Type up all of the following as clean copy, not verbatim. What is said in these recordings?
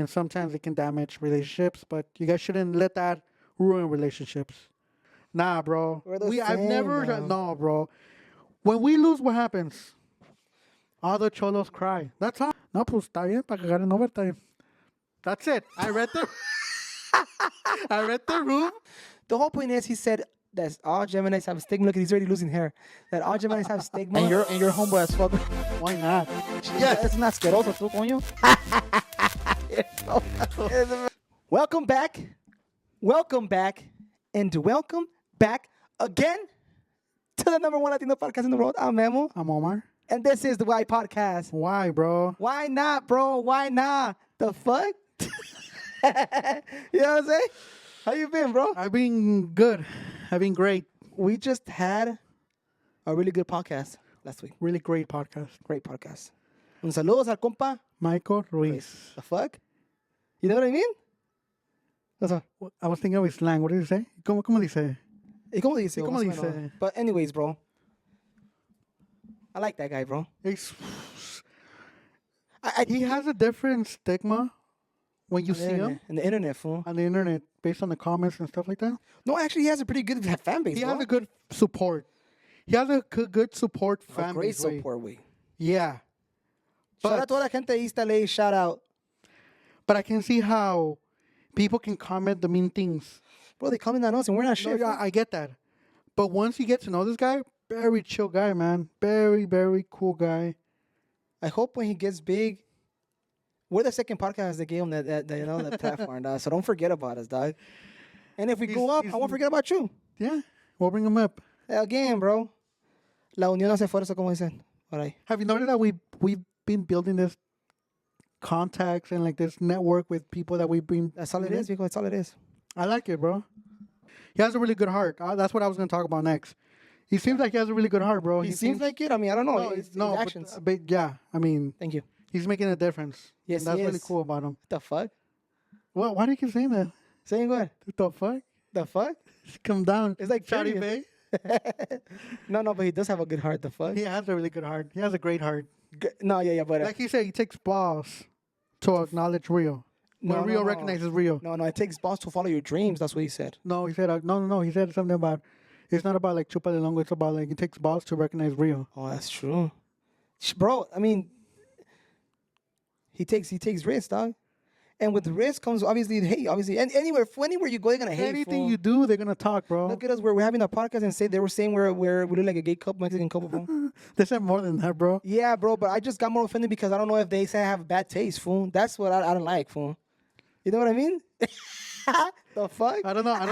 and sometimes it can damage relationships. But you guys shouldn't let that ruin relationships. Nah, bro. We're the I've same, never bro. no, bro. When we lose, what happens? All the cholos cry. That's all. No, pues está bien para cagar en overtime. That's it. I read the I read the room. The whole point is, he said that all Geminis have stigma. Look, he's already losing hair. That all Geminis have stigma. And you're homeboy as fuck. Why not? Yeah, it's not asqueroso, tú, coño. Welcome back. Welcome back. And welcome back again to the number one Latino podcast in the world. I'm Memo. I'm Omar. And this is the Why Podcast. Why, bro? Why not, bro? Why not? The fuck? You know what I'm saying? How you been, bro? I've been good. I've been great. We just had a really good podcast last week. Really great podcast. Great podcast. Un saludos al compa. Michael Ruiz. The fuck? You know what I mean? What's up? I was thinking of his slang. What did he say? ¿Cómo dice? ¿Cómo dice? ¿Cómo Más o dice? menos. But anyways, bro. I like that guy, bro. He has a different stigma when you see him On the internet, fool. on the internet based on the comments and stuff like that. No, actually, he has a pretty good fan base, He bro. has a good support. He has a good support A fan great base. Way. support, way. Yeah. Shout out But, to toda la gente de East LA. Shout out. but I can see how people can comment the mean things. Bro, they comment on us and we're not No, shit. yeah, I get that. But once you get to know this guy, very chill guy, man. Very, very cool guy. I hope when he gets big, we're the second podcast that gave him that you know, that platform, dog. So don't forget about us, dog. And if we go up, I won't forget about you. Yeah, we'll bring him up. Again, bro. La unión hace fuerza, como dicen. Por ahí. Have you noticed that we've been building this contacts and like this network with people that we've been. That's all it is, because that's all it is. I like it, bro. He has a really good heart. That's what I was gonna talk about next. He seems like he has a really good heart, bro. He seems like it. I mean, I don't know. no, His no, actions. but yeah. I mean, Thank you. he's making a difference. Yes, and that's he really is. cool about him. What the fuck? Well, why do you keep saying that? Saying what? What the fuck? The fuck? Come down. It's like Shawty period. Bay. No, but he does have a good heart. The fuck? He has a really good heart. He has a great heart. No, yeah, but Like he said, he takes balls to acknowledge Rio. When No, Rio no. recognizes Rio. no, it takes balls to follow your dreams. That's what he said. No, he said no. He said something about it's not about like chupa de longo. It's about like it takes balls to recognize Rio. Oh, that's true, bro. I mean, he takes risks, dog. And with risk comes obviously hate. Obviously, and anywhere you go, they're gonna hate. Anything fool. you do, they're gonna talk, bro. Look at us. We're having a podcast and they were saying we look like a gay couple, Mexican couple, bro. They said more than that, bro. Yeah, bro. But I just got more offended because I don't know if they say I have bad taste, fool. That's what I don't like, fool. You know what I mean? The fuck? I don't know. I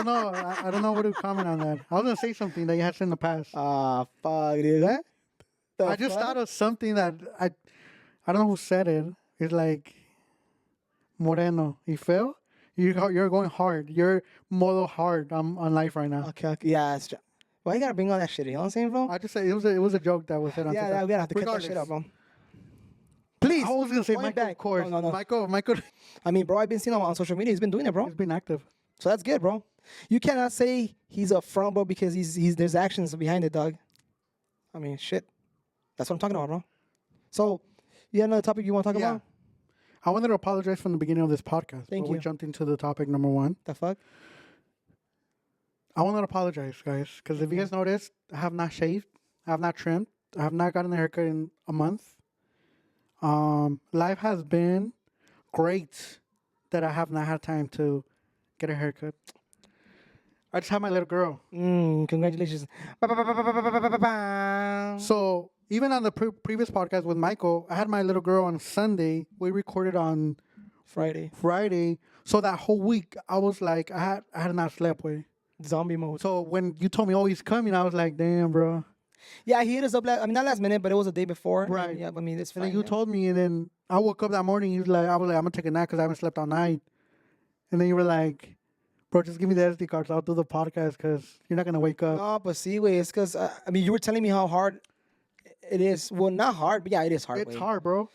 don't know what to comment on that. I was gonna say something that you had said in the past. Ah, fuck, dude. Huh? I just thought of something that I don't know who said it. It's like Moreno. You feel? You're going hard. You're modo hard on life right now. Okay. Yeah, it's why you gotta bring all that shit? You know what I'm saying, bro? I just say it was a joke that was said on Yeah, TikTok. we gotta have to cut that shit out, bro. Please. I was gonna say point Michael, back. of course. No. Michael, I mean, bro, I've been seeing him on social media. He's been doing it, bro. he's been active. So that's good, bro. You cannot say he's a front, bro, because he's there's actions behind it, dog. I mean, shit. That's what I'm talking about, bro. So, you have another topic you want to talk about? I wanted to apologize from the beginning of this podcast. Thank but you. We jumped into the topic number one. The fuck? I want to apologize, guys, because if you guys noticed, I have not shaved. I have not trimmed. I have not gotten a haircut in a month. Life has been great that I have not had time to get a haircut. I just have my little girl. Congratulations. So even on the previous podcast with Michael, I had my little girl on Sunday. We recorded on Friday. So that whole week, I was like, I had not slept. Way. Zombie mode. So when you told me, oh, he's coming, I was like, damn, bro. Yeah, he hit us up. Not last minute, but it was a day before. Right. And yeah, I mean, it's And fine. then you told me, and then I woke up that morning. I was like, I'm gonna take a nap because I haven't slept all night. And then you were like, bro, just give me the SD cards. I'll do the podcast because you're not gonna wake up. No, but see, wait, it's because I mean, you were telling me how hard it is. Well, not hard, but yeah, it is hard. It's way. hard, bro.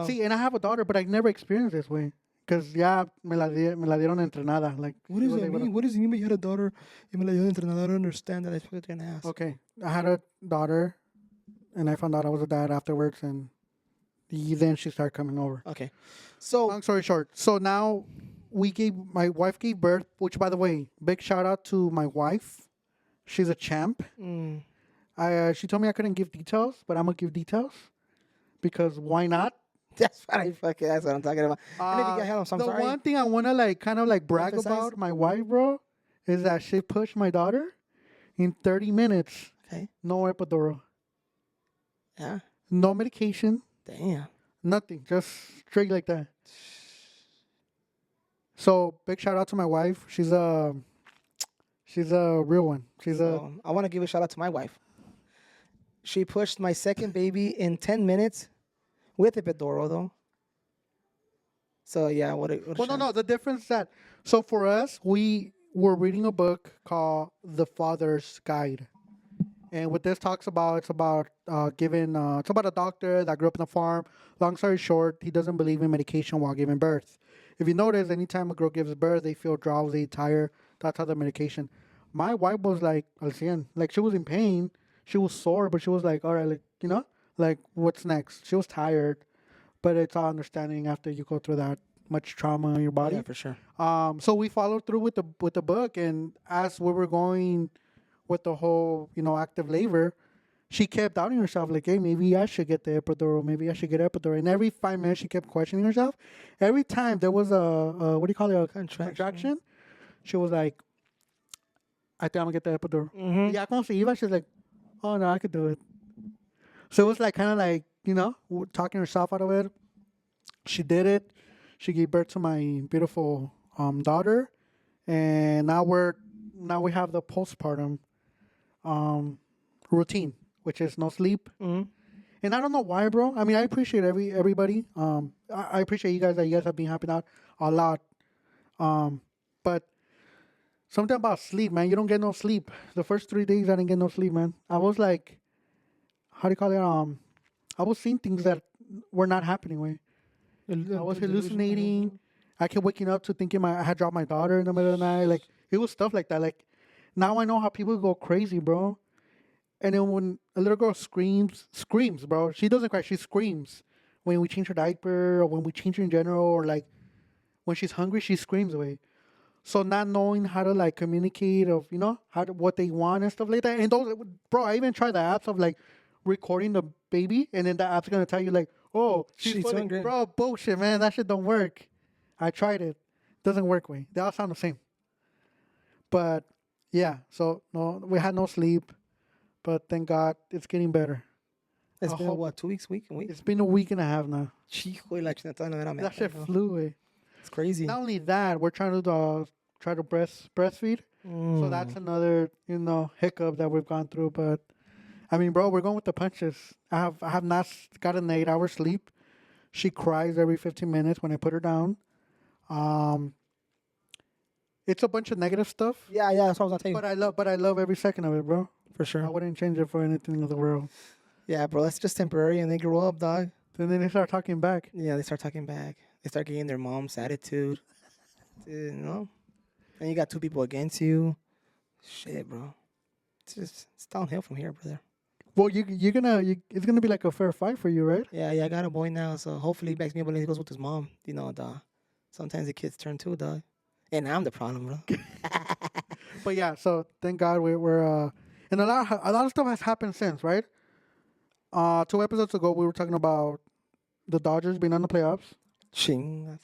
See, and I have a daughter, but I never experienced this way. Because ya me la dieron entrenada. Like, What does that mean? What does it mean? You had a daughter. You me la dio entrenador. I don't understand that. That's what they're gonna ask. Okay, I had a daughter, and I found out I was a dad afterwards, and then she started coming over. Okay. So Long story short, so now my wife gave birth, which by the way, big shout out to my wife. She's a champ. mm, She told me I couldn't give details, but I'm gonna give details because why not? that's what that's what I'm talking about. And if you get help, I'm The sorry. one thing I wanna like kind of like brag Emphasize? about my wife, bro, is that she pushed my daughter in 30 minutes. Okay. No epidural, Yeah. no medication, Damn. nothing, just straight like that. So big shout out to my wife. She's a real one. So, I want to give a shout out to my wife. She pushed my second baby in 10 minutes with epidural, though. So, yeah, what a Well, shout. no. The difference that so for us, we were reading a book called The Father's Guide, and what this talks about, it's about giving. It's about a doctor that grew up on a farm. Long story short, he doesn't believe in medication while giving birth. If you notice, anytime a girl gives birth, they feel drowsy, tired. That's how the medication. My wife was like al cien. Like she was in pain, she was sore, but she was like, all right, like like what's next? She was tired, but it's all understanding after you go through that much trauma in your body. Yeah, for sure. So we followed through with the book, and as we were going with the whole active labor, she kept doubting herself, like, hey, maybe I should get the epidural, maybe I should get epidural. And every 5 minutes, she kept questioning herself. Every time there was a what do you call it, a contraction, she was like, I think I'm gonna get the epidural. Mm-hmm. Ya cuando se iba, she's like, oh no, I could do it. So it was like kind of like talking herself out of it. She did it. She gave birth to my beautiful daughter, and now we have the postpartum routine, which is no sleep. Mm-hmm. And I don't know why, bro. I mean, I appreciate everybody. I appreciate you guys that you guys have been helping out a lot. But something about sleep, man. You don't get no sleep. The first 3 days, I didn't get no sleep, man. I was like, how do you call it? I was seeing things that were not happening. Way I was hallucinating. I kept waking up to thinking I had dropped my daughter in the middle of the night. Like it was stuff like that. Like now I know how people go crazy, bro. And then when a little girl screams, bro. She doesn't cry. She screams when we change her diaper or when we change her in general, or like when she's hungry, she screams away. So not knowing how to like communicate of what they want and stuff like that. And those, bro, I even tried the apps of like recording the baby, and then the app's gonna tell you like, oh, she's fully, hungry. bro, bullshit, man. That shit don't work. I tried it. Doesn't work. Way they all sound the same. But yeah, so no, we had no sleep, but thank God it's getting better. It's I been hope- what, 2 weeks, week? It's been a week and a half now. Chico y la chinatona, no era That meca, shit bro. flew away. It's crazy. Not only that, we're trying to breastfeed. So that's another hiccup that we've gone through. But I mean, bro, we're going with the punches. I have not gotten 8 hour sleep. She cries every 15 minutes when I put her down. It's a bunch of negative stuff. Yeah, that's what I was gonna tell you. But I love every second of it, bro. For I sure. wouldn't change it for anything in the world. Yeah, bro, that's just temporary, and they grow up, dog. And then they start talking back. Yeah, they start talking back. They start getting their mom's attitude. Dude, And you got 2 people against you. Shit, bro. It's downhill from here, brother. Well, it's gonna be like a fair fight for you, right? Yeah, I got a boy now, so hopefully he backs me up when he goes with his mom. Dog. Sometimes the kids turn too, dog. And I'm the problem, bro. But yeah, so thank God we're and a lot of stuff has happened since, right? 2 episodes ago we were talking about the Dodgers being on the playoffs, Ching.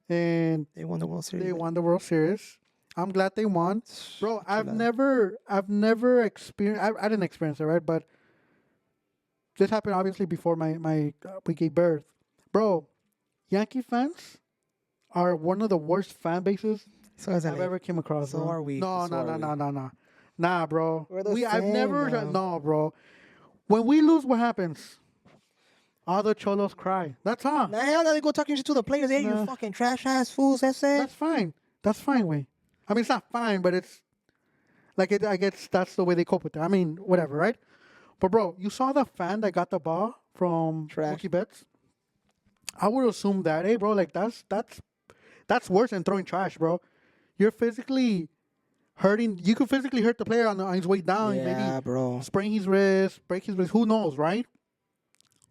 and They won the World Series. they won the World Series. I'm glad they won, bro. I've never experienced. I didn't experience it, right? But this happened obviously before my we gave birth, bro. Yankee fans are one of the worst fan bases So is I've ever came across. So bro. are we. No, So are we. nah, bro. We're the I've same, never. bro. No, bro. When we lose, what happens? All the cholos cry. That's all. Now, hell, they go talking shit to the players. Hey, Nah. you fucking trash ass fools. That's it. That's fine. That's fine, way. I mean, it's not fine, but it's like I guess that's the way they cope with it. I mean, whatever, right? But bro, you saw the fan that got the ball from Trash. Mookie Betts. I would assume that, hey, bro, like that's worse than throwing trash, bro. You're physically hurting. You could physically hurt the player on his way down. Yeah, Maybe bro. sprain his wrist, break his wrist. Who knows, right?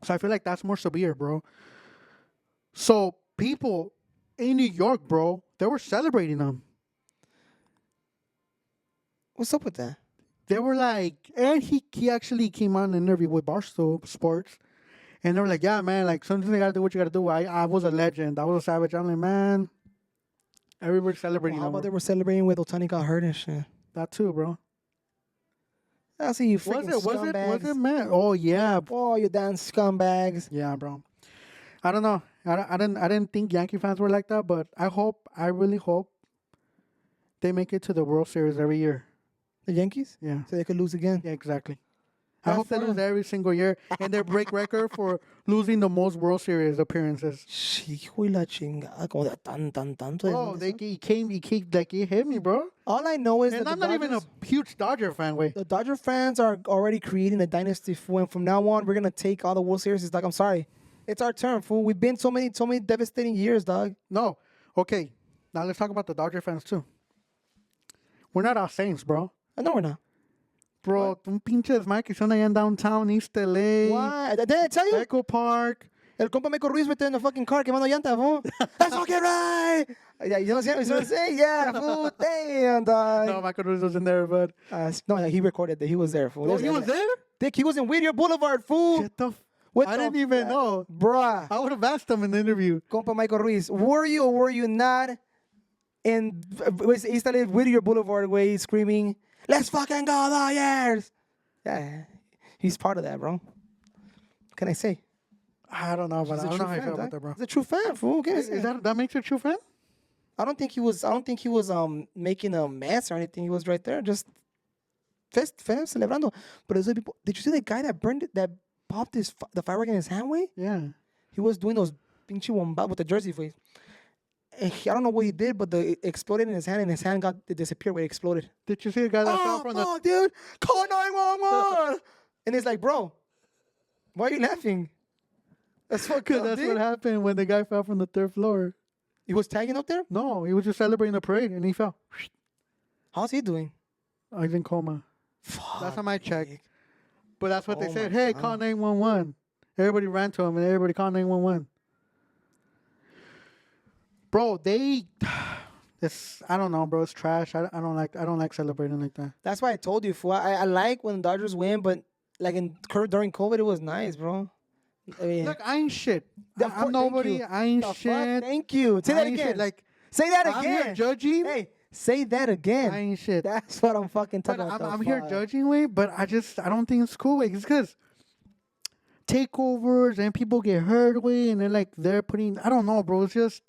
So I feel like that's more severe, bro. So people in New York, bro, they were celebrating them. What's up with that? They were like, and he actually came on an interview with Barstool Sports, and they were like, yeah, man, like sometimes you gotta do what you gotta do. I was a legend. I was a savage. I'm like, man, everybody's celebrating How them. about they were celebrating with Otani got hurt and shit? That too, bro. I see you freaking scumbags. Was it, man? Oh yeah, Oh, you damn scumbags. yeah, bro. I don't know. I didn't think Yankee fans were like that, but I really hope they make it to the World Series every year. The Yankees? Yeah, So they could lose again. yeah, exactly. I Have hope they lose fun. every single year and they break record for losing the most World Series appearances. Hijo y la chingada, como de tanto. Oh, he came, like he hit me, bro. All I know is And that I'm the not even a Dodgers, huge Dodger fan, way. the Dodger fans are already creating a dynasty. When from now on, we're gonna take all the World Series. It's like, I'm sorry, it's our turn, fool. We've been so many devastating years, dog. No, okay. Now let's talk about the Dodger fans too. We're not all saints, bro. I know we're not. Bro, un pinches Mike que son allá in downtown East LA. Why? Did I tell you? Echo Park. El compa Michael Ruiz metió in the fucking car quemando llanta, fool. That's fucking right. Yeah, you know what I'm saying? Yeah, fool. Damn, dog. No, Michael Ruiz was in there, but No, he recorded that. He was there, fool. oh, he was there. Dick, he was in Whittier Boulevard, fool. Shut the. What I the didn't even know. Bruh. I would have asked him in the interview. Compa Michael Ruiz, were you or were you not in East LA Whittier Boulevard way screaming, let's fucking go Dodgers? Yeah, he's part of that, bro. What can I say? I don't know, but He's I a don't know true how I fan, feel dog. about that, bro. He's a true fan, fool. What can I say? Is that makes you a true fan? I don't think he was making a mess or anything. He was right there, just celebrando. But there's people. Did you see the guy that popped the firework in his hand? Way Yeah. he was doing those pinche wombat with the jersey face. And I don't know what he did, but it exploded in his hand, and his hand it disappeared when it exploded. Did you see the guy that fell Oh, from the? fuck, dude! Call 911! And it's like, bro, why are you laughing? That's fucked up, That's dude. what happened when the guy fell from the third floor. He was tagging up there? No, he was just celebrating the parade and he fell. How's he doing? He's in coma. Fuck. Last time I checked. But that's what they Oh said. my Hey, God. call 911. Everybody ran to him and everybody called 911. Bro, I don't know, bro. It's trash. I don't like celebrating like that. That's why I told you, fool. I like when the Dodgers win, but like during COVID, it was nice, bro. I mean, Look, I ain't shit. The fuck- I'm nobody. thank you. I ain't the fuck? shit. Thank you. Say I that ain't again. shit. Like, say that I'm here again. judging. Hey, say that again. I ain't shit. That's what I'm fucking But talking about. I'm here judging way, but I don't think it's cool way. It's because takeovers and people get hurt way, and they're putting. I don't know, bro. It's just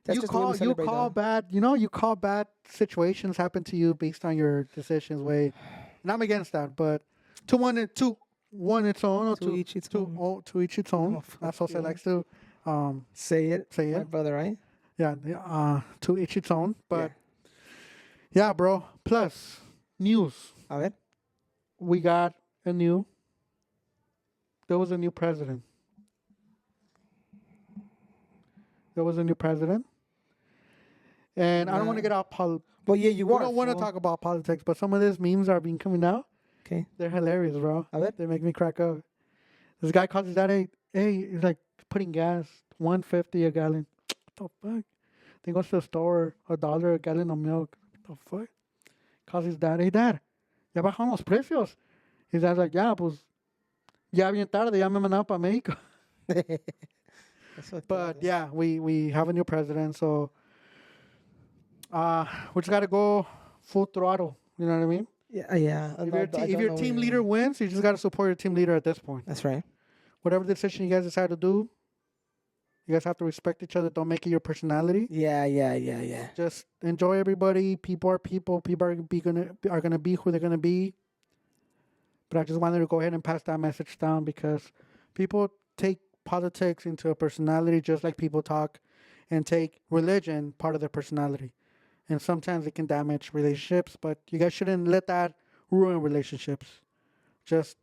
That's you just the way we call celebrate, dog. bad. You call bad situations happen to you based on your decisions way, and I'm against that. But one its own, or To each its own. to each its own. Oh, fuck That's what I you. likes to Say it. say My it. brother, right? Yeah, to each its own. But yeah, bro. Plus news. A ver. We got there was a new president. There was a new president. And I don't want to get off But yeah, you we are. don't want to fool. talk about politics, but some of these memes are being coming out. Okay. They're hilarious, bro. A ver. They make me crack up. This guy calls his dad, hey, he's like putting gas, $1.50 a gallon. What the fuck? Then goes to the store, $1 a gallon of milk. What the fuck? Calls his dad, hey dad, ya bajaron los precios. His dad's like, ya, pues, ya bien tarde, ya me mandaron para México. That's what But yeah, we have a new president, so we just gotta go full throttle. You know what I mean? yeah. If your team leader wins, you just gotta support your team leader at this point. That's right. Whatever decision you guys decide to do, you guys have to respect each other. Don't make it your personality. Yeah. Just enjoy everybody. People are people. People are gonna be who they're gonna be. But I just wanted to go ahead and pass that message down because people take politics into a personality just like people talk and take religion part of their personality. And sometimes it can damage relationships, but you guys shouldn't let that ruin relationships. Just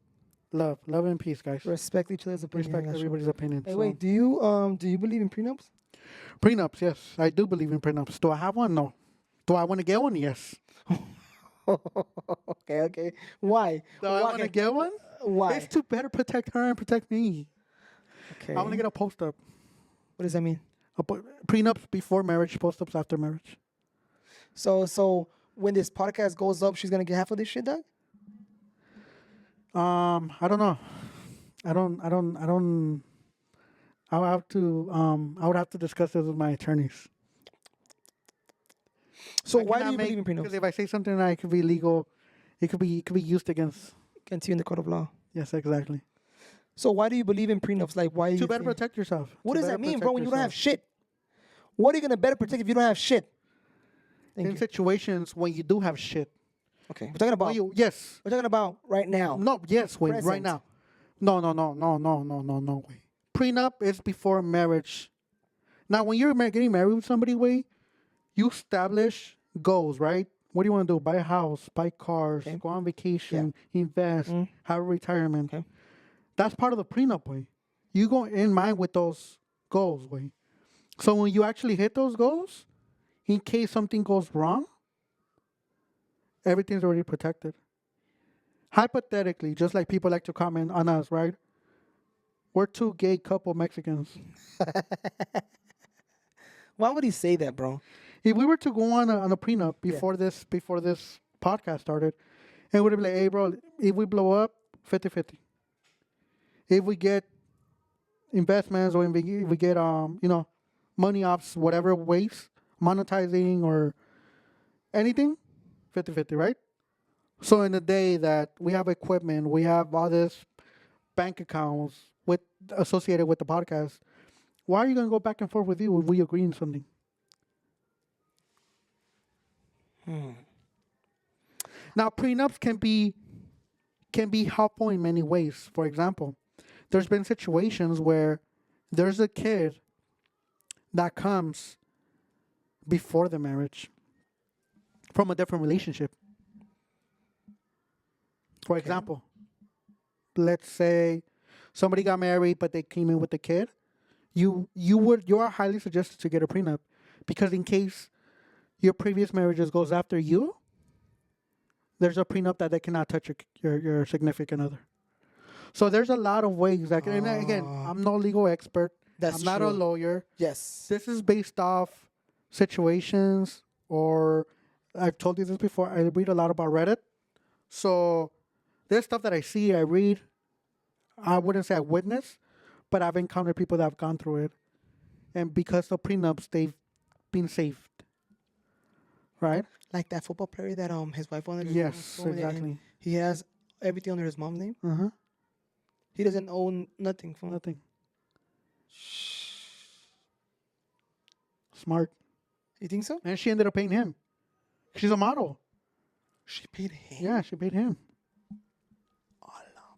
love and peace, guys. Respect each other's opinion. Respect I got you. everybody's opinion. Hey, So, wait. Do you believe in prenups? prenups, yes. I do believe in prenups. Do I have one? No. Do I want to get one? Yes. Okay. Why? Do I want to get one? Why? It's to better protect her and protect me. Okay. I want to get a post-up. What does that mean? Prenups before marriage, post-ups after marriage. So when this podcast goes up, she's gonna get half of this shit, dog? I don't know. I don't. I would have to discuss this with my attorneys. So I why do cannot you believe in Because prenups? if I say something that it could be legal, it could be used against. Against you in the court of law. Yes, exactly. So why do you believe in prenups? Like why do you To better think- protect yourself. What To does better that mean, protect bro, when you don't have yourself. shit? What are you gonna better protect if you don't have shit? Thank In you. situations when you do have shit. Okay. We're talking about Yes. we're talking about right now. No. Yes. Wait. Right Present. now. No. Wait. Prenup is before marriage. Now, when you're getting married with somebody, wait, you establish goals, right? What do you want to do? Buy a house, buy cars, Okay. go on vacation, invest, have a retirement. Okay. That's part of the prenup, way. You go in mind with those goals, way. So when you actually hit those goals, in case something goes wrong, everything's already protected. Hypothetically, just like people like to comment on us, right? We're two gay couple Mexicans. Why would he say that, bro? If we were to go on a prenup before this podcast started, it would be like, hey, bro, if we blow up, 50-50. If we get investments or if we get money off whatever ways, monetizing or anything, 50-50, right? So in the day that we have equipment, we have all this bank accounts associated with the podcast, why are you gonna go back and forth with you if we agree on something? Now prenups can be helpful in many ways. For example, there's been situations where there's a kid that comes before the marriage from a different relationship. For example, let's say somebody got married but they came in with a kid. You are highly suggested to get a prenup because in case your previous marriages goes after you, there's a prenup that they cannot touch your significant other. So there's a lot of ways that and again, I'm no legal expert. That's I'm not a true. lawyer. Yes. This is based off situations, or I've told you this before. I read a lot about Reddit. So there's stuff that I see, I read. I wouldn't say I witnessed, but I've encountered people that have gone through it. And because of prenups, they've been saved. Right? Like that football player that his wife wanted to Yes, exactly. He has everything under his mom's name. Uh-huh. He doesn't own nothing. Fool. Nothing. Smart. You think so? And she ended up paying him. She's a model. She paid him. Yeah, she paid him.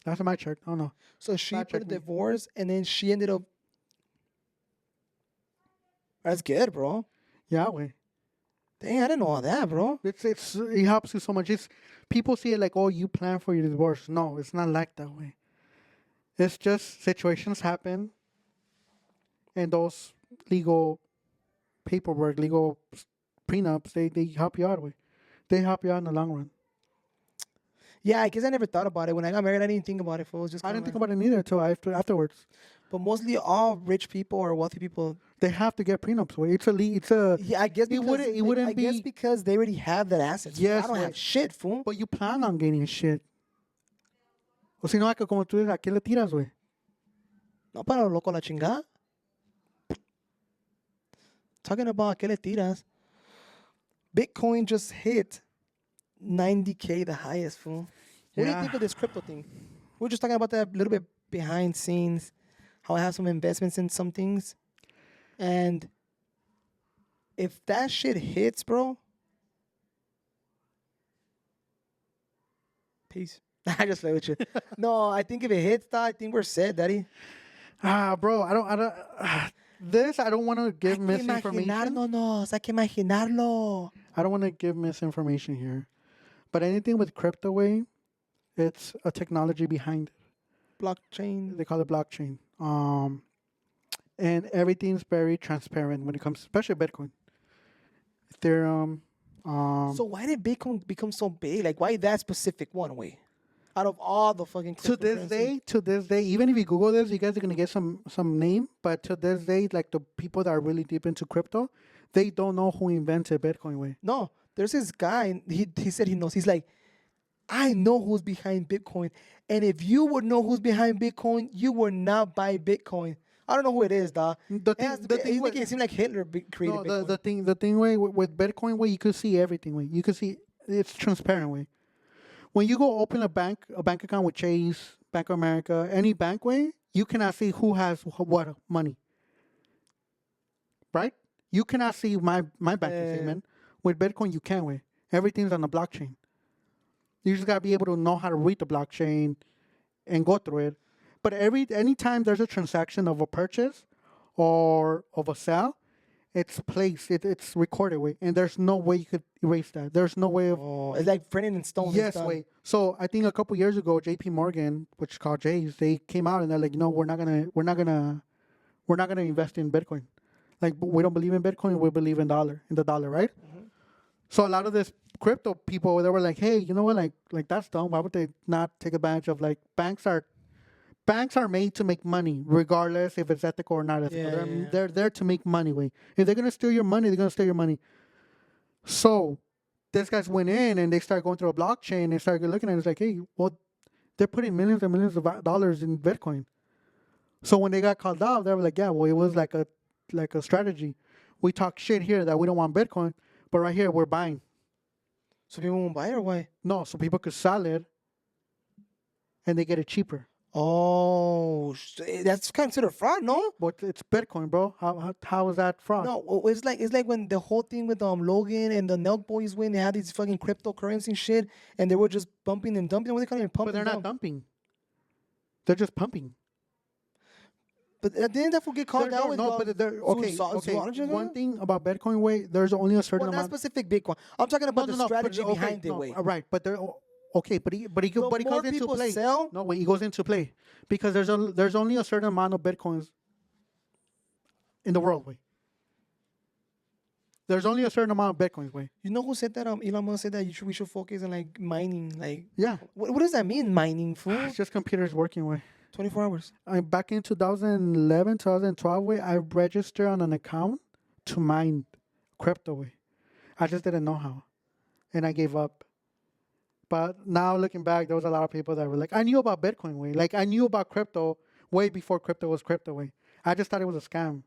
That's my check. Oh no. So she Fact put a check me. divorce, and then she ended up. That's good, bro. Yeah, way. Dang, I didn't know all that, bro. It helps you so much. It's people see it like, oh, you plan for your divorce. No, it's not like that way. It's just situations happen, and those legal paperwork, legal prenups, they help you out with. They help you out in the long run. Yeah, I guess I never thought about it. When I got married, I didn't think about it. It was just I didn't think about it neither until afterwards. But mostly all rich people or wealthy people. They have to get prenups. Way it's a Yeah, I guess because, it wouldn't I guess be. because they already have that assets. Yes, I don't have right. shit, fool. But you plan on getting shit. O si no, como tú dices, ¿a qué le tiras, güey? No para lo loco la chingada. Talking about ¿qué le tiras? Bitcoin just hit 90K, the highest, fool. What do you Yeah. think of this crypto thing? We're just talking about that a little bit behind scenes, how I have some investments in some things. And if that shit hits, bro, peace. I just play with you. No, I think if it hits, I think we're set, daddy. Bro, I don't. This I don't want to give misinformation. Hay que imaginarlo. I don't want to give misinformation here. But anything with crypto way, it's a technology behind it. Blockchain. They call it blockchain. And everything's very transparent when it comes, especially Bitcoin, Ethereum. So why did Bitcoin become so big? Like, why that specific one way? Out of all the fucking cryptocurrency. To this day, even if you Google this, you guys are gonna get some name. But to this day, like the people that are really deep into crypto, they don't know who invented Bitcoin. Way. No, there's this guy. He said he knows. He's like, I know who's behind Bitcoin, and if you would know who's behind Bitcoin, you would not buy Bitcoin. I don't know who it is, dog. The thing, He's making it seem like Hitler created no, Bitcoin. the thing way with Bitcoin way, you could see everything. Way you could see it's transparent. Way when you go open a bank account with Chase, Bank of America, any bank way, you cannot see who has what money. Right? You cannot see my banking statement. With Bitcoin, you can. Way everything's on the blockchain. You just gotta be able to know how to read the blockchain and go through it. But anytime there's a transaction of a purchase or of a sale, it's placed, it's recorded way, and there's no way you could erase that. There's no way of Oh, it's like printed in stone. yes way. So I think a couple years ago, J.P. Morgan, which is called Jay's, they came out and they're like, we're not gonna invest in Bitcoin. Like we don't believe in Bitcoin, we believe in the dollar, right? So a lot of this crypto people, they were like, hey, you know what, like that's dumb. Why would they not take advantage of like banks are made to make money, regardless if it's ethical or not ethical. They're there to make money. Way if they're gonna steal your money, they're gonna steal your money. So these guys went in and they started going through a blockchain and started looking at it. It's like, hey, well, they're putting millions and millions of dollars in Bitcoin. So when they got called out, they were like, yeah, well, it was like a strategy. We talk shit here that we don't want Bitcoin, but right here we're buying. So people won't buy it or why? No, so people could sell it and they get it cheaper. Oh, that's considered fraud, no? But it's Bitcoin, bro. How is that fraud? No, it's like when the whole thing with Logan and the Nelk boys when they had these fucking cryptocurrency shit and they were just bumping and dumping. What they call it? Pumping. But they're not dumping. They're just pumping. But didn't that get called out? No, but okay. One thing about Bitcoin way, there's only a certain well, not amount. specific Bitcoin. I'm talking about the strategy behind it. Way right, but there. Okay, but he goes into play. Sell? No, wait, he goes into play because there's only a certain amount of Bitcoins in the world. Way. There's only a certain amount of Bitcoins. Way. You know who said that? Elon Musk said that we should focus on like mining. Like yeah. What does that mean, mining? Fool? It's just computers working. Way. 24 hours. Back in 2011, 2012, way, I registered on an account to mine crypto. Way. I just didn't know how, and I gave up. But now looking back, there was a lot of people that were like, I knew about Bitcoin way. Like I knew about crypto way before crypto was crypto way. I just thought it was a scam.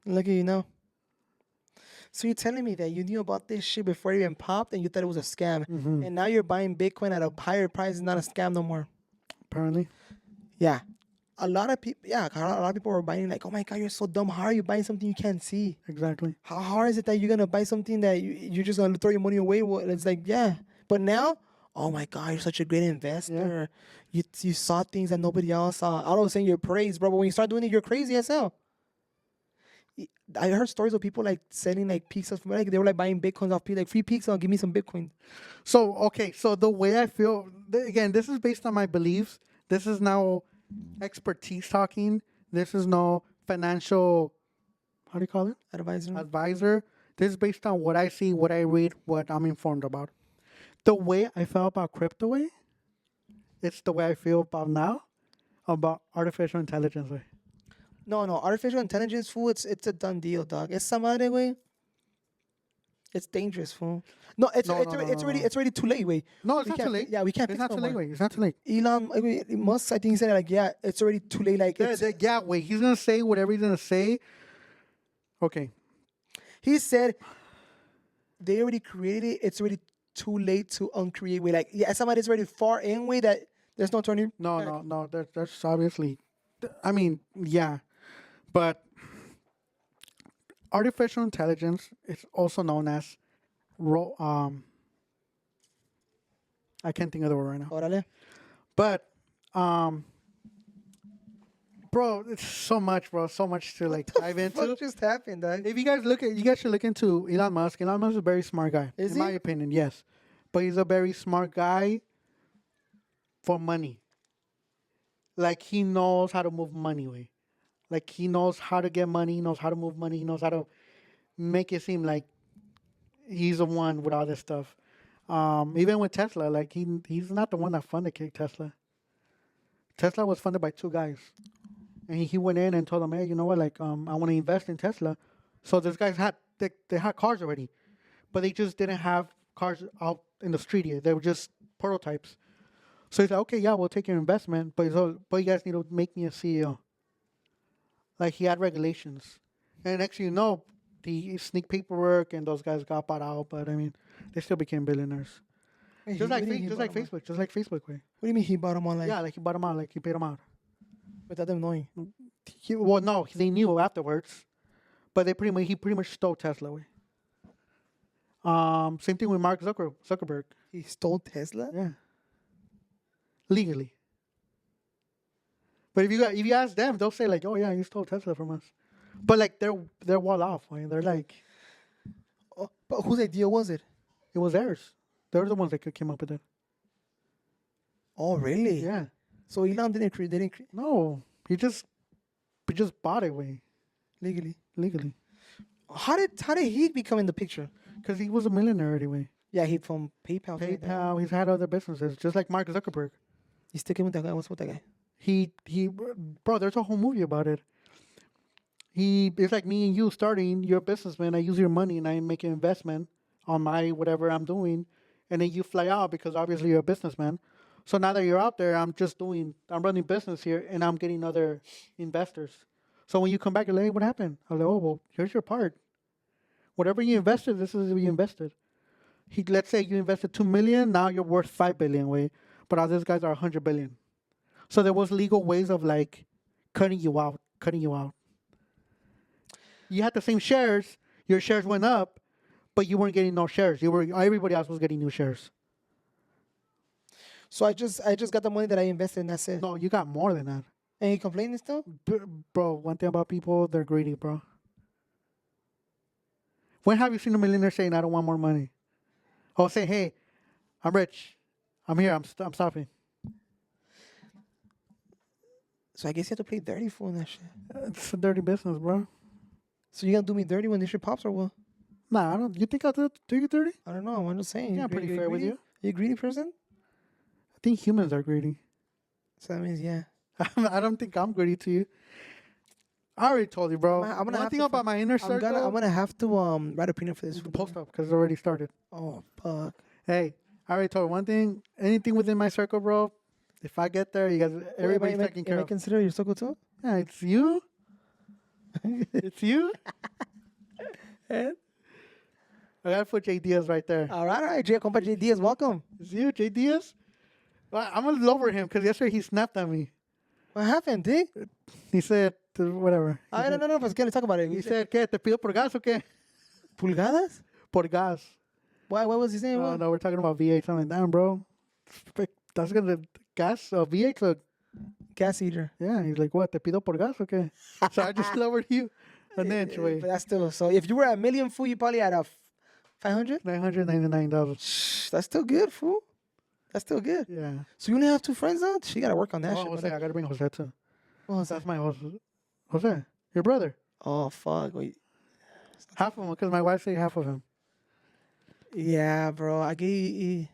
Look at you now. So you're telling me that you knew about this shit before it even popped and you thought it was a scam. Mm-hmm. And now you're buying Bitcoin at a higher price. It's not a scam no more. Apparently. Yeah. A lot of people, were buying like, oh my God, you're so dumb. How are you buying something you can't see? Exactly. How hard is it that you're going to buy something that you're just going to throw your money away? Well, it's like, yeah. But now, oh my God, you're such a great investor. Yeah. You saw things that nobody else saw. I don't say you're praised, bro, but when you start doing it, you're crazy as hell. I heard stories of people like selling like pizzas, like they were like buying Bitcoins off people, like free pizza, give me some Bitcoin. So, okay, so the way I feel, again, this is based on my beliefs. This is now expertise talking. This is no financial, how do you call it? Advisor. This is based on what I see, what I read, what I'm informed about. The way I felt about crypto way, it's the way I feel about now, about artificial intelligence way. No, artificial intelligence, fool, it's a done deal, dog. It's some other way. It's dangerous, fool. No, it's already too late, way. No, it's not too late. Yeah, we can't. It's not too late, way. It's not too late. Elon Musk, I think he said like, yeah, it's already too late. Like, yeah, wait. He's gonna say whatever he's gonna say. Okay. He said they already created it. It's already too late to uncreate. Way like, yeah, somebody's already far in way that there's no turning. No. There's obviously. I mean, yeah, but artificial intelligence is also known as I can't think of the word right now. Órale. But bro, it's so much, bro. So much to like dive into. What just happened, dog? If you guys should look into Elon Musk. Elon Musk is a very smart guy. Is he? In my opinion, yes. But he's a very smart guy for money. Like he knows how to move money way. Like he knows how to get money, he knows how to move money, he knows how to make it seem like he's the one with all this stuff. Even with Tesla, like he's not the one that funded Tesla. Tesla was funded by two guys, and he went in and told them, hey, you know what, like I want to invest in Tesla. So these guys they had cars already, but they just didn't have cars out in the street yet. They were just prototypes. So he's like, okay, yeah, we'll take your investment, but you guys need to make me a CEO. Like he had regulations, and next thing you know, the sneak paperwork and those guys got bought out. But I mean, they still became billionaires. Wait, Just like what do you mean he just bought like 'em out? Facebook, just like Facebook way. What do you mean he bought them on like Yeah, like he bought them out, like he paid them out. without them knowing? Well, no, they knew afterwards, but he pretty much stole Tesla away. Same thing with Mark Zuckerberg. He stole Tesla? Yeah, legally. But if you ask them, they'll say like, "Oh yeah, you stole Tesla from us." But like they're well off. I mean, they're like, Oh, but whose idea was it? it was theirs. They're the ones that came up with it. Oh, really? Yeah. So Elon didn't create No, he just bought it way legally. legally How did he become in the picture? because he was a millionaire anyway. Yeah, he from PayPal. something like that. PayPal. He's had other businesses, just like Mark Zuckerberg. He's sticking with that guy. What's with that guy? He bro, there's a whole movie about it. It's like me and you starting your businessman. I use your money and I make an investment on my whatever I'm doing, and then you fly out because obviously you're a businessman. So now that you're out there, I'm running business here and I'm getting other investors. So when you come back, you're like, hey, what happened? I was like, oh well, here's your part. Whatever you invested, this is what you invested. Let's say you invested 2 million, now you're worth 5 billion way, but all these guys are 100 billion. So there was legal ways of like cutting you out. You had the same shares, your shares went up, but you weren't getting no shares. Everybody else was getting new shares. So I just got the money that I invested and that's it. No, you got more than that. And he complaining still? Bro, one thing about people, they're greedy, bro. When have you seen a millionaire saying, I don't want more money? Or say, hey, I'm rich. I'm here. I'm stopping. So I guess you have to play dirty for that shit. It's a dirty business, bro. So you gonna do me dirty when this shit pops or what? Nah, I don't. You think I'll do you dirty? I don't know. I'm just saying. Yeah, I'm pretty fair with you. You a greedy person? I think humans are greedy. So that means yeah. I don't think I'm greedy to you. I already told you, bro. I'm gonna One have thing to about my inner circle. I'm gonna have to write a opinion for this. Post up because it already started. Oh fuck. Hey, I already told you one thing. Anything within my circle, bro. If I get there, you guys, everybody's taken care Am I of. consider your circle too? Yeah, it's you. It's you. And? I gotta put J Diaz right there. All right. J. Compa J. Diaz, welcome. It's you, J Diaz. Well, I'm gonna lower him because yesterday he snapped at me. What happened, D? He said whatever. No, pues quiero talk about it. He said, ¿qué? ¿Te pido por gas o qué? Pulgadas? Por gas. Why? What was he saying? No, no, we're talking about V8. I'm like, damn, bro. That's gonna gas V8. So Gas eater. yeah, he's like, what? ¿Te pido por gas o qué? So I just lowered you an inch. Wait, But that's still so. If you were at a million, fool, you probably had a 500. $999. That's still good, fool. That's still good. Yeah. So you only have two friends now? She gotta work on that Oh, shit. Jose, brother. I gotta bring Jose too. What was That's that? my Jose. Jose, your brother. Oh fuck. Wait. Half of him, because my wife said half of him. Yeah, bro. I get you.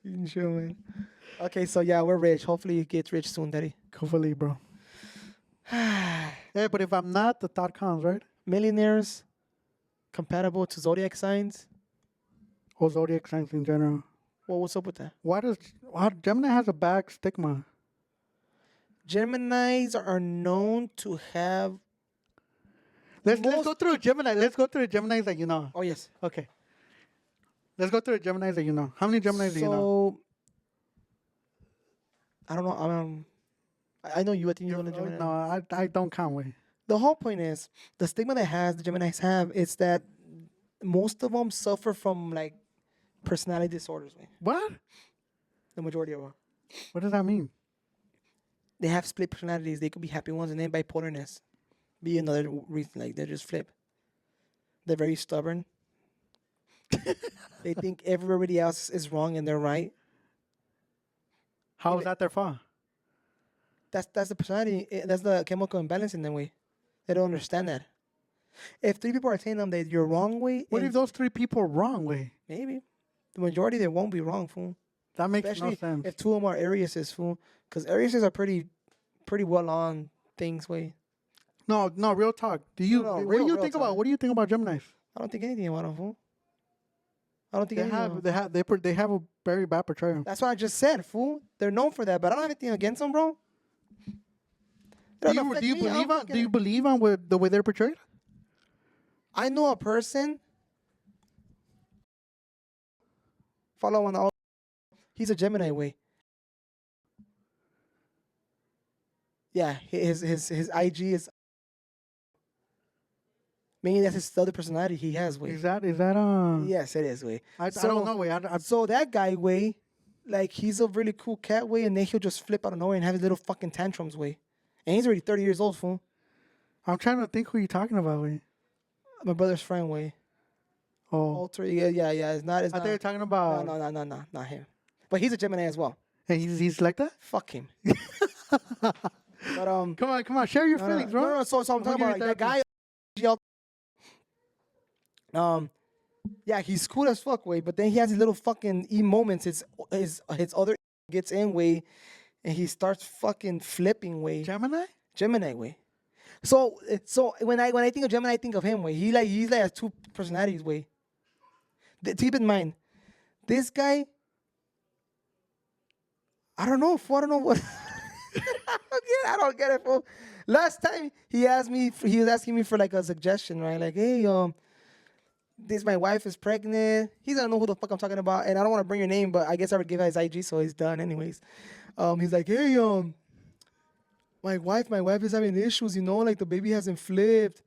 You sure, man. Okay, so yeah, we're rich. Hopefully, you get rich soon, daddy. Hopefully, bro. Yeah, but if I'm not, the thought comes, right? Millionaires compatible to zodiac signs. Or zodiac signs in general. Well, what's up with that? Why Gemini has a bad stigma? Geminis are known to have. Let's go through Gemini. Let's go through the Geminis that you know. Oh yes. Okay. Let's go through the Geminis that you know. How many Geminis do you know? So I don't know. I know you. I think you're a Gemini. No, I don't count way. The whole point is the stigma the Geminis have is that most of them suffer from like personality disorders. Man. What? The majority of them. What does that mean? They have split personalities. They could be happy ones and then bipolarness be another reason. Like they just flip. They're very stubborn. They think everybody else is wrong and they're right. How is that their fault? That's the personality. That's the chemical imbalance in that way. They don't understand that. If 3 people are telling them that you're wrong, way, What and if those 3 people are wrong, way? maybe the majority they won't be wrong, fool. That makes Especially no sense. if 2 of them are Ariuses, fool. Because Ariuses are pretty well on things, way. No, real talk. Do you? No, what do you real think talk. about? What do you think about Geminis? I don't think anything about them, fool. I don't think anything. About them. They have a very bad portrayal. That's what I just said, fool. They're known for that, but I don't have anything against them, bro. Do you believe on with the way they're portrayed? I know a person. Follow on all. He's a Gemini, way. Yeah, his IG is. Maybe that's his other personality he has, way. Is that Yes, it is, way. I don't know, way. So that guy, way, like he's a really cool cat, way, and then he'll just flip out of nowhere and have his little fucking tantrums, way. And he's already 30 years old, fool. I'm trying to think who you're talking about, way. My brother's friend, way. Oh, Alter, yeah. It's not. I thought you're talking about. No, not him. But he's a Gemini as well. Hey, he's like that. Fuck him. But Come on, share your feelings, bro. No. So I'm talking about like, that guy. Yeah, he's cool as fuck, way. But then he has these little fucking moments. His other gets in, way, and he starts fucking flipping, way. Gemini, way. So when I think of Gemini, I think of him, way. He's like has 2 personalities, way. Keep in mind, this guy. I don't know, fool. I don't know what. I don't get it, fool. Last time he was asking me for like a suggestion, right? Like, hey, my wife is pregnant. He doesn't know who the fuck I'm talking about, and I don't want to bring your name, but I guess I would give his IG, so he's done anyways. He's like, hey, my wife is having issues, like the baby hasn't flipped.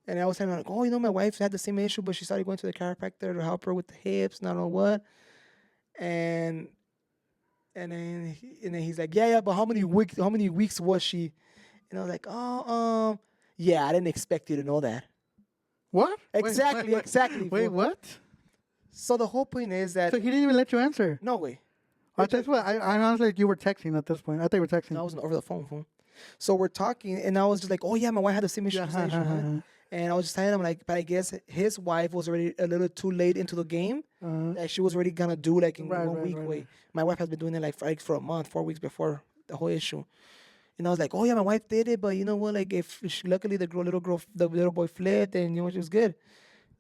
And I was telling him, like, oh, my wife had the same issue, but she started going to the chiropractor to help her with the hips, and I don't know what. And then he's like, yeah, but how many weeks was she? And I was like, oh, yeah, I didn't expect you to know that. What? Exactly. Wait, what? So the whole point is that. So he didn't even let you answer? No way. That's what I honestly, like you were texting at this point. I thought you were texting. No, I wasn't over the phone. So we're talking, and I was just like, oh yeah, my wife had the same issue. And I was just telling him, like, but I guess his wife was already a little too late into the game. That she was already gonna do like in 1 week. Right. My wife has been doing it like for a month, 4 weeks before the whole issue. And I was like, oh yeah, my wife did it, but you know what? Like, luckily the little boy flipped, and she was good.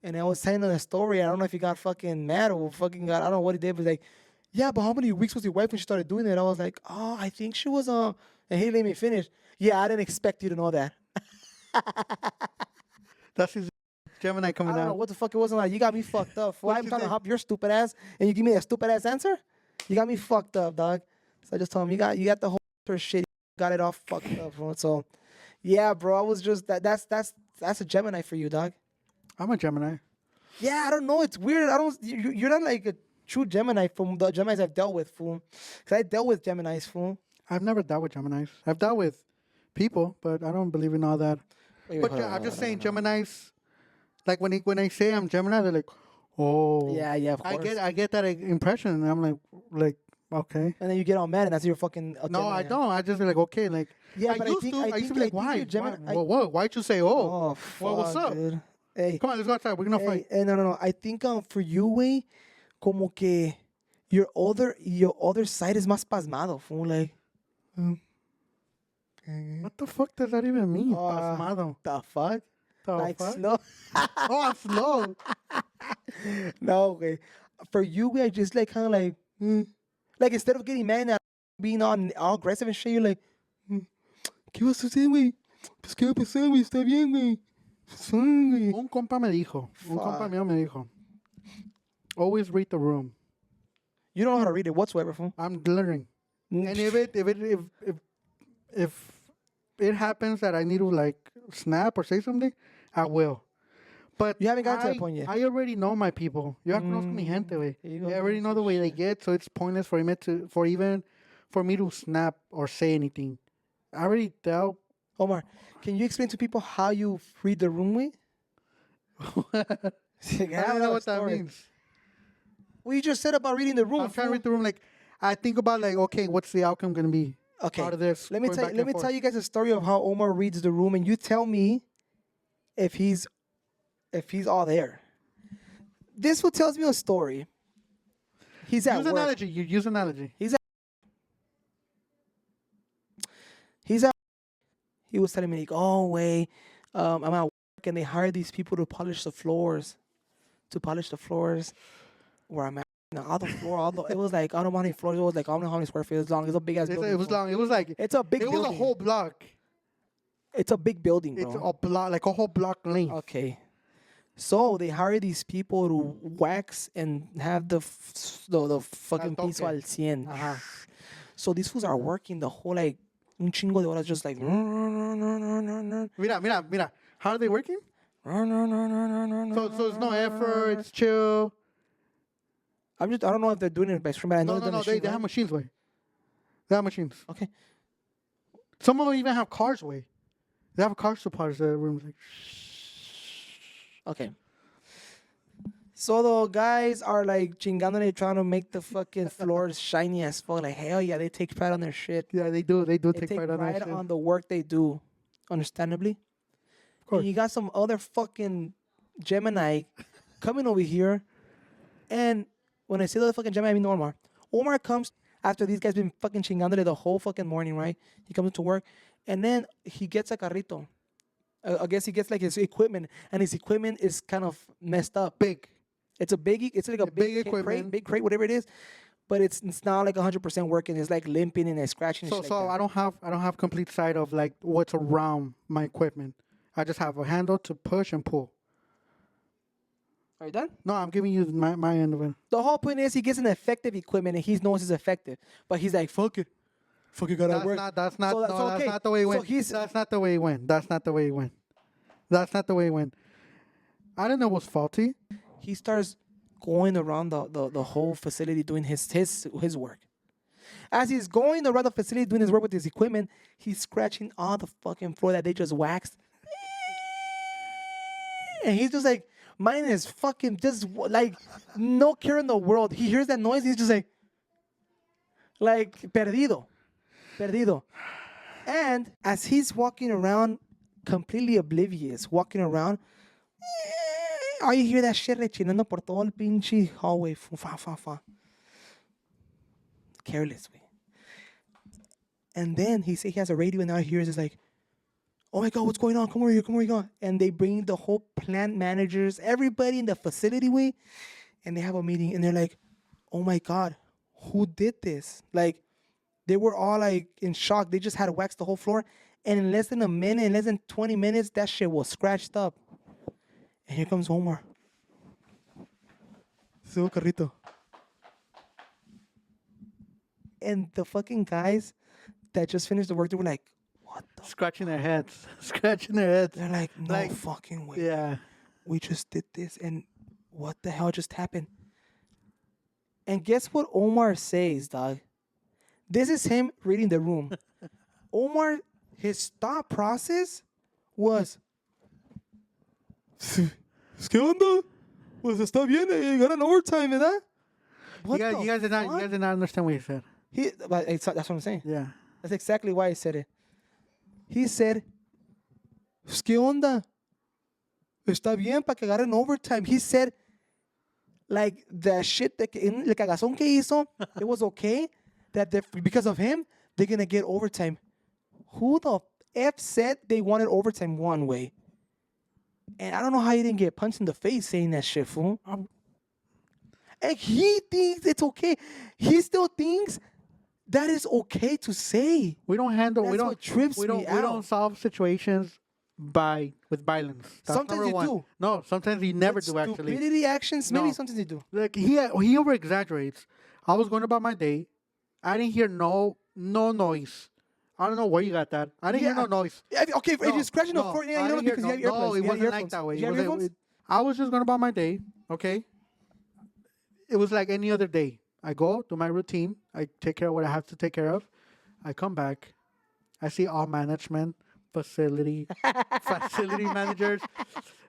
And I was telling him the story. I don't know if he got fucking mad or I don't know what he did, but like, yeah, but how many weeks was your wife when she started doing it? I was like, oh, I think she was and he let me finish. Yeah, I didn't expect you to know that. That's his Gemini coming out. I don't know what the fuck it was. Like, you got me fucked up. Why I'm trying to hop your stupid ass, and you give me a stupid ass answer? You got me fucked up, dog. So I just told him, you got the whole shit. You got it all fucked up, bro. So, yeah, bro. I was just that's a Gemini for you, dog. I'm a Gemini. Yeah, I don't know. It's weird. You're not like a true Gemini from the Geminis I've dealt with, fool. Because I dealt with Geminis, fool. I've never dealt with Geminis. I've dealt with people, but I don't believe in all that. But I'm just saying, Geminis, like when I say I'm Gemini, they're like, oh. Yeah, of course. I get that impression, and I'm like, okay. And then you get all mad, and that's your fucking. No, I don't. I just be like, okay, like. Yeah, I but used to be like, why? Why'd you say, oh? Fuck, what's up? dude. Hey, come on, let's go outside. We're gonna fight. No. I think for you, way, como que your other side is más pasmado, fool. Like. What the fuck does that even mean? Pasmado. The fuck? Like fuck? slow. Oh, I'm slow. No, okay. For you, I just like kind of like instead of getting mad and being all aggressive and shit, you're like, ¿qué vas a hacer, güey? Pues qué va a pasar, güey? Está bien, güey. Un compa mío me dijo, always read the room. You don't know how to read it whatsoever, fool. I'm learning. And if it happens that I need to like snap or say something, I will. But you haven't gotten to that point yet. I already know my people. You conozco mi gente, güey. I already know the way they get, so it's pointless for me to snap or say anything. I already tell. Omar, can you explain to people how you read the room, way? I don't know what that means. Well, you just said about reading the room. I'm trying to read the room. Like, I think about like, okay, what's the outcome gonna be? Okay. Out of let me tell you guys a story of how Omar reads the room, and you tell me if he's if he's all there. This one tells me a story. He's at Use work. analogy. You use analogy. He's at. He was telling me like, oh wait, I'm at work and they hired these people to polish the floors, where I'm at. Now, all the floor, it was like I don't know how many floors it was, like I don't know how many square feet. It was long. It's a big ass building. It was long. It was like It's a big. It was building. a whole block. It's a big building, bro. It's a block, like a whole block length. Okay. So they hire these people to wax and have the fucking Al piso toque. al 100. Uh-huh. So these fools are working the whole like un chingo de horas just like Mira. How are they working? So it's no effort. It's chill. I don't know if they're doing it by stream, but I know No. machine, They have machines, way. They have machines. Okay. Some of them even have cars, way. They have cars to polish the rooms. Like, Okay. So the guys are like chingándole, trying to make the fucking floors shiny as fuck. Like hell yeah, they take pride on their shit. yeah, they do. They do They take take pride on that pride shit. on the work they do, understandably. Of course. And you got some other fucking Gemini coming over here, and when I say the other fucking Gemini, I mean Omar. Omar comes after these guys been fucking chingándole the whole fucking morning, right? He comes to work, and then he gets a carrito. I guess he gets like his equipment, and his equipment is kind of messed up. Big. It's a big, it's like a Big big crate, equipment. big crate, whatever it is. But it's not like 100% working. It's like limping and it's scratching. And So shit like that. I don't have complete sight of like what's around my equipment. I just have a handle to push and pull. Are you done? No, I'm giving you my end of it. The whole point is he gets an effective equipment and he knows it's effective, but he's like, fuck it, gotta work. That's not So no, that's that's okay. not the way it So went. he's- That's not the way it went. That's not the way it went. That's not the way it went. I didn't know it was faulty. He starts going around the whole facility doing his work. As he's going around the facility doing his work with his equipment, he's scratching all the fucking floor that they just waxed. And he's just like, mine is fucking just like no care in the world. He hears that noise, he's just like perdido. And as he's walking around, completely oblivious, walking around, all you hear that shit rechinando por todo el pinche hallway. Fa. Careless, way. And then he has a radio, and now he hears it's like, oh my God, what's going on? Come over here. And they bring the whole plant managers, everybody in the facility, way, and they have a meeting, and they're like, oh my God, who did this? Like, they were all like in shock. They just had to wax the whole floor. And in less than a minute, in less than 20 minutes, that shit was scratched up. And here comes Omar. Su carrito. And the fucking guys that just finished the work, they were like, what the? Scratching their heads. Scratching their heads. They're like, no Like, fucking way. Yeah. We just did this, and what the hell just happened? And guess what Omar says, dog? This is him reading the room. Omar, his thought process was, ¿qué onda? Pues está bien, got an overtime, ¿verdad? You guys did not understand what he said. That's what I'm saying. Yeah. That's exactly why he said it. He said, ¿qué onda? Está bien para que agarren overtime. He said, like, the shit, el cagazón que hizo, it was okay. That because of him, they're going to get overtime. Who the F said they wanted overtime one way? And I don't know how he didn't get punched in the face saying that shit, fool. And he thinks it's okay. He still thinks that is okay to say. We don't handle. That's what trips me We don't out. solve situations with violence. That's Sometimes number you one. do. No, sometimes we never With do actually. stupidity actions, maybe No. sometimes they do. Like he over exaggerates. I was going about my day. I didn't hear no noise. I don't know where you got that. I didn't hear no noise. Okay, if you're scratching the floor, yeah, I you know didn't because you hear have earphones. no, it You have wasn't like earphones. that way. You have earphones? I was just going about my day. Okay. It was like any other day. I go do my routine. I take care of what I have to take care of. I come back. I see all management, facility managers,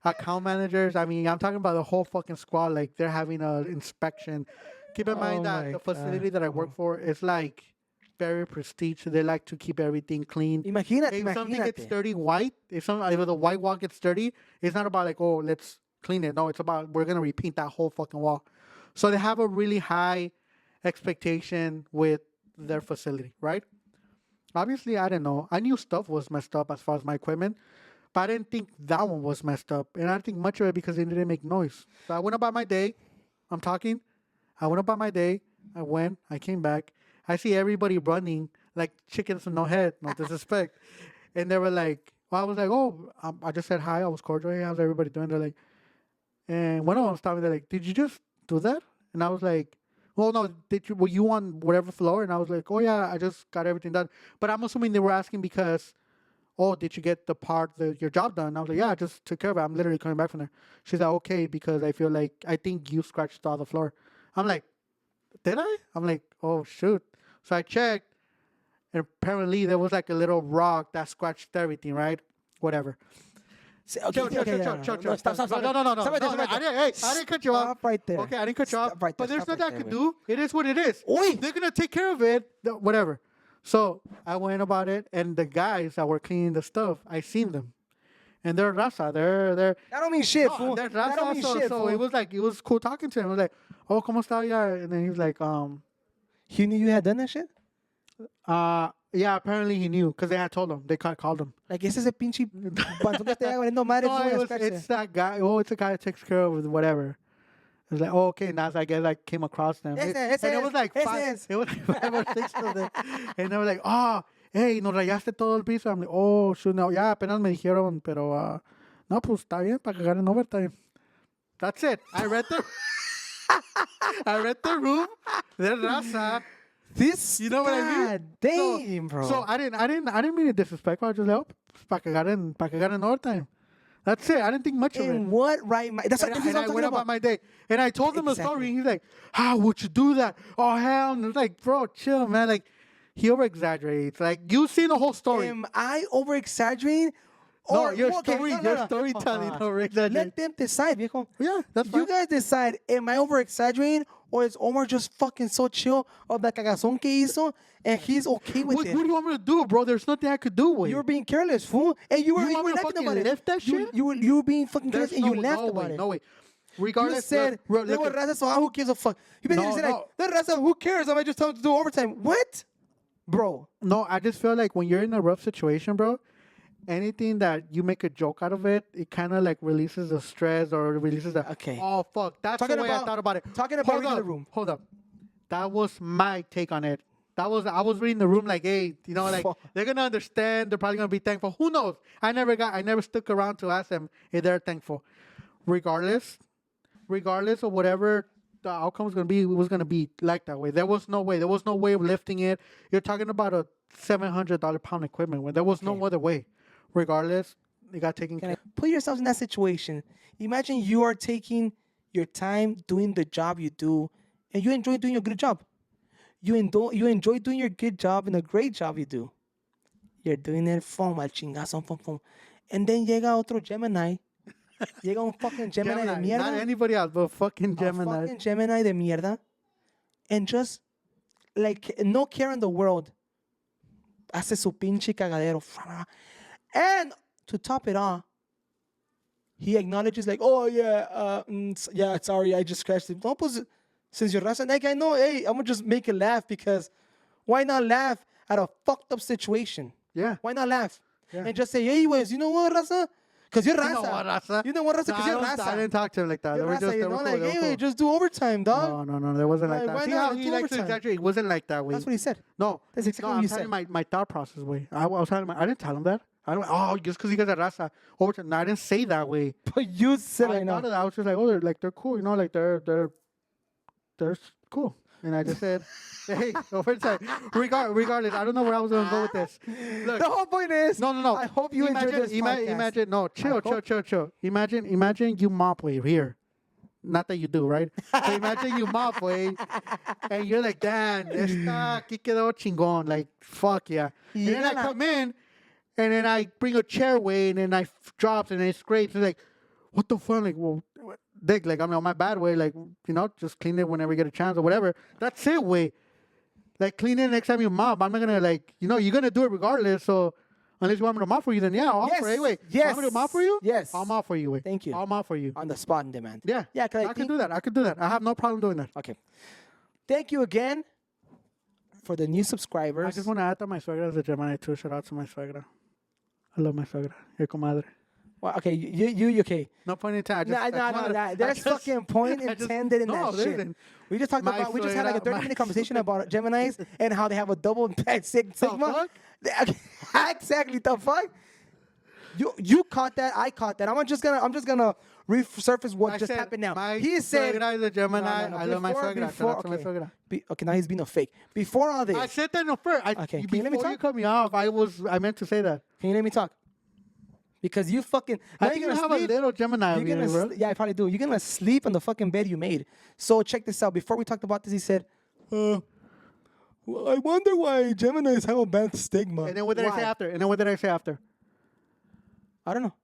account managers. I mean, I'm talking about the whole fucking squad. Like they're having an inspection. Keep in mind my that the facility that I work for is like very prestige. They like to keep everything clean. Imagínate, If something gets imagínate. dirty white, if the white wall gets dirty, it's not about like, oh, let's clean it. No, it's about we're gonna repaint that whole fucking wall. So they have a really high expectation with their facility, right? Obviously, I didn't know. I knew stuff was messed up as far as my equipment, but I didn't think that one was messed up. And I didn't think much of it because it didn't make noise. So I went about my day. I'm talking. I went about my day. I went. I came back. I see everybody running like chickens with no head. No disrespect. And they were like, well, I was like, oh, I just said hi. I was cordial. Hey, how's everybody doing? They're like, and one of them stopped me. They're like, did you just do that? And I was like, well, no, were you on whatever floor? And I was like, oh, yeah, I just got everything done. But I'm assuming they were asking because, oh, did you get the part, your job done? I was like, yeah, I just took care of it. I'm literally coming back from there. She's like, okay, because I think you scratched all the floor. I'm like, did I? I'm like, oh, shoot. So I checked, and apparently there was like a little rock that scratched everything, right? Whatever. Okay, Chill. Stop. No. Stop right there. I didn't cut you off. Stop right there. Okay, I didn't cut you off. Stop right there, But there's stop nothing right I could there, do. It is what it is. Oi. They're going to take care of it. Whatever. So I went about it, and the guys that were cleaning the stuff, I seen them. And they're raza. They're That don't mean shit, no, fool. they're That don't raza. mean So, shit, so fool. it was cool talking to him. I was like, oh, ¿cómo está ya? And then he was like, He knew you had done that shit? yeah, apparently he knew because they had told him. They called him. Like, ese es el pinche panzón que esté valiendo madre. No, it's that guy. Oh, it's a guy that takes care of whatever. It was like, oh, okay. And I guess I came across them. And it was like five. It was like 5 or 6 of them. And they were like, oh, hey, nos rayaste todo el piso. I'm like, oh, shoot, no. Ya apenas me dijeron, pero no, pues está bien para cagar en overtime. That's it. I read the room. There's raza. This, You know what I mean? Damn, bro. So I didn't mean to disrespect. I was just like, oh, para cagar en overtime. That's it. I didn't think much of it. in what right mind? That's what And I'm I talking went about about. my day. And I told him a Exactly. story. And he's like, how would you do that? Oh, hell. And it's like, bro, chill, man. Like, he over-exaggerates. Like, you've seen the whole story. Am I over exaggerating? No, your No. storytelling over-exaggerates. Let them decide, viejo. Yeah, that's fine. You guys decide, am I over exaggerating or is Omar just fucking so chill of the cagazón que hizo and he's okay with What it? do you want me to do, bro? There's nothing I could do with You were it. being careless, fool. And you were want me to laughing fucking about it. lift that shit? You were being fucking careless There's and you laughed no about way, it. no way. You Regardless, said, look, they were raza, so who gives a fuck? You better No, say, no. like, the raza, who cares? I might just tell them to do overtime. What? Bro. no, I just feel like when you're in a rough situation, bro, anything that you make a joke out of it, it kind of like releases the stress or releases the, Okay. oh, fuck. That's Talking the way I about- thought about it. talking about Hold reading up, the room. Hold up. That was my take on it. I was reading the room like, hey, you know, like Fuck. they're gonna understand. They're probably gonna be thankful. Who knows? I never stuck around to ask them if they're thankful. Regardless of whatever the outcome was gonna be, it was gonna be like that way. There was no way. There was no way of lifting it. You're talking about a $700 pound equipment when there was no other way. Regardless, it got taken care. Put yourselves in that situation. Imagine you are taking your time doing the job you do, and you enjoy doing your good job. You enjoy doing your good job and a great job you do. You're doing it, fum, al chingazo, fum. And then llega otro Gemini. Llega un fucking Gemini de Gemini, not mierda. anybody else, but fucking A Gemini. fucking Gemini de mierda. And just, like, no care in the world. Hace su pinche cagadero. And to top it off, he acknowledges like, oh yeah, yeah, sorry, I just scratched it. No, pues, since you're raza, like I know, hey, I'm gonna just make it laugh because why not laugh at a fucked up situation? Yeah. Why not laugh? Yeah. And just say, hey, anyways, you know what, raza? Because you're raza. You know what, raza? You know what, raza? No, Because you're I raza. didn't talk to him like that. They You're were raza, just, you they know, were like, cool. They were hey, cool. just do overtime, dog. No, there wasn't like Like, that. why See not? how Let's he do likes to overtime. exaggerate? It wasn't like that way. That's what he said. No, That's exactly no, what you I'm telling said. my thought process way. I was telling I didn't tell him that. I don't. Oh, just because he got a raza overtime. No, I didn't say that way. But you said I right now. thought of that. I was just like, oh, they're cool. You know, like they're cool. And I just said, hey, overtime. Regardless, I don't know where I was gonna go with this. Look, The whole point is, no. I hope you enjoyed this podcast. Imagine, no, chill. Imagine you mop way here. Not that you do, right? So imagine you mop way, and you're like, damn, esta aquí quedó chingón. Like, fuck yeah. And then I come in, and then I bring a chair way, and then I drops, and it scrapes. And like, what the fuck? Like, well, dick, like, I mean, on my bad way, like, you know, just clean it whenever you get a chance or whatever. That's it way. Like, clean it next time you mop. I'm not gonna, like, you know, you're gonna do it regardless. So Unless you want me to mouth for you, then yeah, I'll Yes. offer. Hey, wait. Yes. Want me to mouth for you? Yes. I'll mouth for you. Wait. Thank you. I'll mouth for you. On the spot and demand. Yeah. Yeah, I can do that. I can do that. I have no problem doing that. Okay. Thank you again for the new I subscribers. just want to add that my suegra is a Gemini too. Shout out to my suegra. I love my suegra. Your comadre. Well, okay, you okay. No point in time. No. There's fucking point intended in that shit. We just talked My about, we just had like a suegra- 30-minute conversation about Geminis and how they have a double sigma. Exactly, the fuck? You caught that, I caught that. I'm just gonna resurface what just happened now. He said suegra is a Gemini. No, I love my suegra. Shout out to my okay. suegra. Okay, now he's being a fake. Before all this, I said that no first. Okay, can you let me Before you talk? cut me off, I meant to say that. can you let me talk? Because you fucking I now think you're you gonna have sleep. a little Gemini You're over gonna here, bro. yeah, I probably do. You're gonna sleep on the fucking bed you made. So check this out. Before we talked about this, he said, well, I wonder why Geminis have a bad stigma. And then what did I say after? I don't know.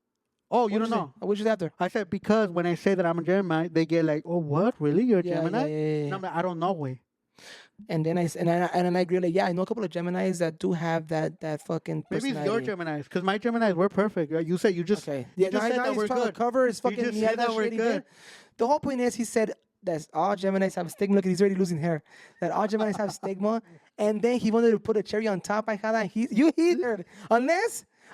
Oh, you What'd don't know. Say? What'd you say after? I said because when I say that I'm a Gemini, they get like, oh, what? Really? You're a Yeah, Gemini? yeah. And I'm like, I don't know, way. And then I agree. Like, yeah, I know a couple of Geminis that do have that fucking Maybe it's personality. your Geminis, because my Geminis were perfect. You said you just, Okay. you Yeah, just said that he's we're trying to good. cover his fucking. just yeah, said that shit we're he did. good. The whole point is, he said that all Geminis have stigma. Look, he's already losing hair. That all Geminis have stigma, and then he wanted to put a cherry on top. I had that. You heard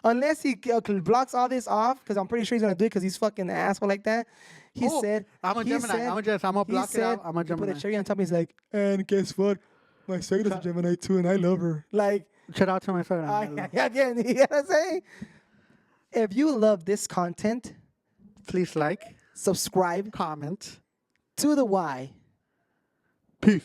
unless he blocks all this off, because I'm pretty sure he's gonna do it because he's fucking an asshole like that. He Oh, said, I'm a he Gemini. said- I'm gonna he block it said out. I'm a he put Gemini. a cherry on top. He's like, and guess what? My suegra's a Gemini too, and I love her. Like, Shout out to my son. again, you know what I'm saying? If you love this content, Please like, subscribe comment. to the Y. Peace.